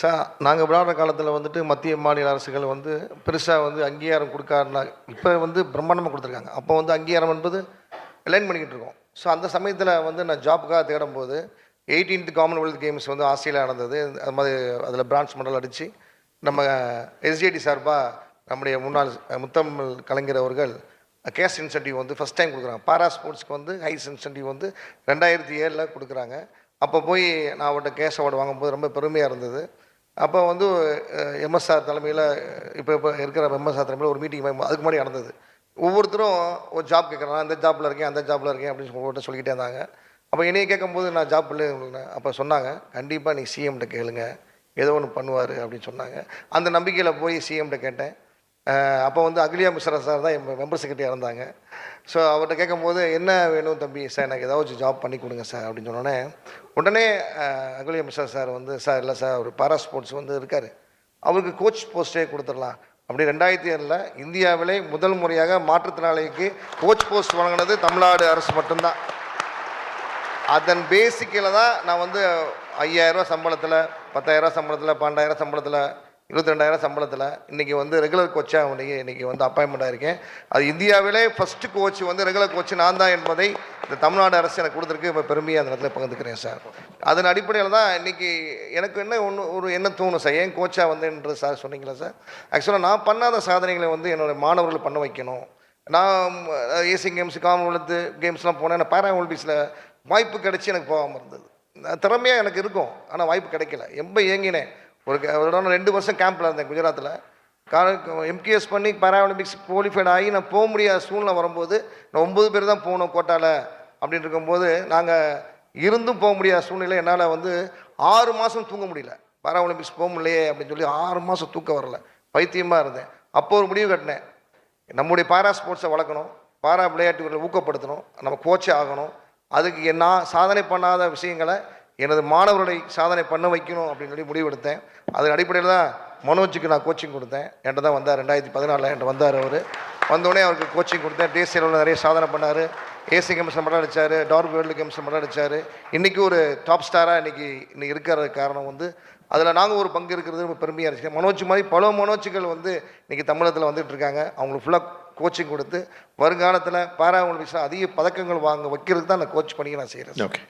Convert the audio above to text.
Sir நாங்கள் விளையாடுற காலத்தில் வந்துட்டு மத்திய மாநில அரசுகள் வந்து பெருசாக வந்து அங்கீகாரம் கொடுக்காருனா இப்போ வந்து பிரம்மாண்டமாக கொடுத்துருக்காங்க. அப்போ வந்து அங்கீகாரம் என்பது லைன் பண்ணிக்கிட்டு இருக்கோம். ஸோ அந்த சமயத்தில் வந்து நான் ஜாப்புக்காக தேடும்போது 18th காமன்வெல்த் கேம்ஸ் வந்து ஆஸ்திரேலியா நடந்தது. அது மாதிரி அதில் பிரான்ஸ் மெடல் அடித்து நம்ம எஸ்ஜேடி சார்பாக நம்முடைய முன்னாள் முத்தமிழ் கலைஞர் அவர்கள் கேஷ் இன்சென்டிவ் வந்து ஃபஸ்ட் டைம் கொடுக்குறாங்க. பாரா ஸ்போர்ட்ஸ்க்கு வந்து ஹைஸ் இன்சென்டிவ் வந்து 2007 கொடுக்குறாங்க. அப்போ போய் நான் அவர்கிட்ட கேஷ் அவார்டு வாங்கும்போது ரொம்ப பெருமையாக இருந்தது. அப்போ வந்து எம்எஸ்ஆர் தலைமையில் இப்போ இருக்கிற எம்எஸ்ஆர் தலைமையில் ஒரு மீட்டிங் அதுக்கு முன்னாடி நடந்தது. ஒவ்வொருத்தரும் ஒரு ஜாப் கேட்குறாங்க, அந்த ஜாப்பில் இருக்கேன் அந்த ஜாப்பில் இருக்கேன் அப்படின்னு ஒவ்வொருத்தர் சொல்லிக்கிட்டே இருந்தாங்க. அப்போ என்னையை கேட்கும்போது நான் ஜாப் இல்லை. அப்போ சொன்னாங்க, கண்டிப்பாக நீ சிஎம்கிட்ட கேளுங்க, ஏதோ ஒன்று பண்ணுவார் அப்படின்னு சொன்னாங்க. அந்த நம்பிக்கையில் போய் சிஎம்கிட்ட கேட்டேன். அப்போ வந்து அகிலியா மிஸ்ரா சார் தான் என் மெம்பர் செக்ரட்டரியாக இருந்தாங்க. ஸோ அவர்கிட்ட கேட்கும்போது என்ன வேணும் தம்பி சார், எனக்கு ஏதாச்சும் ஜாப் பண்ணி கொடுங்க சார் அப்படின்னு சொன்னோன்னே உடனே அகிலியா மிஸ்ரா சார் வந்து சார் இல்லை சார் ஒரு பாரா ஸ்போர்ட்ஸ் வந்து இருக்கார், அவருக்கு கோச் போஸ்ட்டே கொடுத்துடலாம் அப்படி 2007 இந்தியாவிலே முதல் முறையாக மாற்றுத்திறனாளிக்கு கோச் போஸ்ட் வழங்கினது தமிழ்நாடு அரசு மட்டும்தான். அதன் பேசிக்கில் தான் நான் வந்து 5000 சம்பளத்தில் 10,000 சம்பளத்தில் 12,000 சம்பளத்தில் 22,000 சம்பளத்தில் இன்றைக்கி வந்து ரெகுலர் கோச்சாக இன்றைக்கி வந்து அப்பாயின்மெண்ட் ஆகிருக்கேன். அது இந்தியாவிலே ஃபஸ்ட்டு கோச் வந்து ரெகுலர் கோச் நான் தான் என்பதை இந்த தமிழ்நாடு அரசு எனக்கு கொடுத்துருக்கு. இப்போ பெருமையாக அந்த இடத்துல பகிர்ந்துக்கிறேன் சார். அதன் அடிப்படையில் தான் இன்றைக்கி எனக்கு என்ன ஒரு என்ன தோணும் சார், ஏன் கோச்சாக வந்தேன்றது சார் சொன்னீங்களா சார். ஆக்சுவலாக நான் பண்ணாத சாதனைகளை வந்து என்னோடய மாணவர்கள் பண்ண வைக்கணும். நான் ஏசியன் கேம்ஸ் காமன்வெல்த் கேம்ஸ்லாம் போனேன். நான் பாரா ஒலிம்பிக்ஸில் வாய்ப்பு கிடைச்சி எனக்கு போகாமல் இருந்தது. திறமையாக எனக்கு இருக்கும், ஆனால் வாய்ப்பு கிடைக்கல. ரொம்ப ஏங்கினேன். ஒரு 2 வருஷம் கேம்பில் இருந்தேன் குஜராத்தில். எம்கேஎஸ் பண்ணி பாரா ஒலிம்பிக்ஸ் குவாலிஃபைட் ஆகி நான் போக முடியாத சூழ்நிலை வரும்போது நான் 9 பேர் தான் போகணும் கோட்டாவில் அப்படின்னு இருக்கும்போது நாங்கள் இருந்தும் போக முடியாத சூழ்நிலை. என்னால் வந்து 6 மாதம் தூங்க முடியல. பாரா ஒலிம்பிக்ஸ் போக முடியலையே அப்படின்னு சொல்லி 6 மாதம் தூக்கம் வரல, பைத்தியமாக இருந்தேன். அப்போ ஒரு முடிவு கட்டினேன், நம்முடைய பாரா ஸ்போர்ட்ஸை வளர்க்கணும், பாரா விளையாட்டுகளை ஊக்கப்படுத்தணும், நம்ம கோச்சே ஆகணும். அதுக்கு நான் சாதனை பண்ணாத விஷயங்களை எனது மாணவர்களை சாதனை பண்ண வைக்கணும் அப்படின்னு சொல்லி முடிவெடுத்தேன். அதன் அடிப்படையில் தான் மனோஜுக்கு நான் கோச்சிங் கொடுத்தேன். என்கிட்ட தான் வந்தார் 2014 என்கிட்ட வந்தார். அவர் வந்தோடனே அவருக்கு கோச்சிங் கொடுத்தேன். தேசிய அளவில் நிறைய சாதனை பண்ணார். ஏசியன் கேம்ஸில் மெடல் அடித்தார், டார்க் வேர்ல்டு கேம்ஸில் மெடல் அடித்தார். இன்றைக்கி ஒரு டாப் ஸ்டாராக இன்றைக்கி இருக்கிற காரணம் வந்து அதில் நாங்கள் ஒரு பங்கு இருக்கிறது ரொம்ப பெருமையாக இருந்துச்சு. மனோஜ் மாதிரி பல மனோஜுகள் வந்து இன்றைக்கி தமிழகத்தில் வந்துட்டு இருக்காங்க. அவங்களுக்கு ஃபுல்லாக கோச்சிங் கொடுத்து வருங்காலத்தில் பாரா ஒலிம்பிக்ஸில் அதிக பதக்கங்கள் வாங்க வைக்கிறதுக்கு தான் நான் கோச் பண்ணி நான் செய்கிறேன். ஓகே.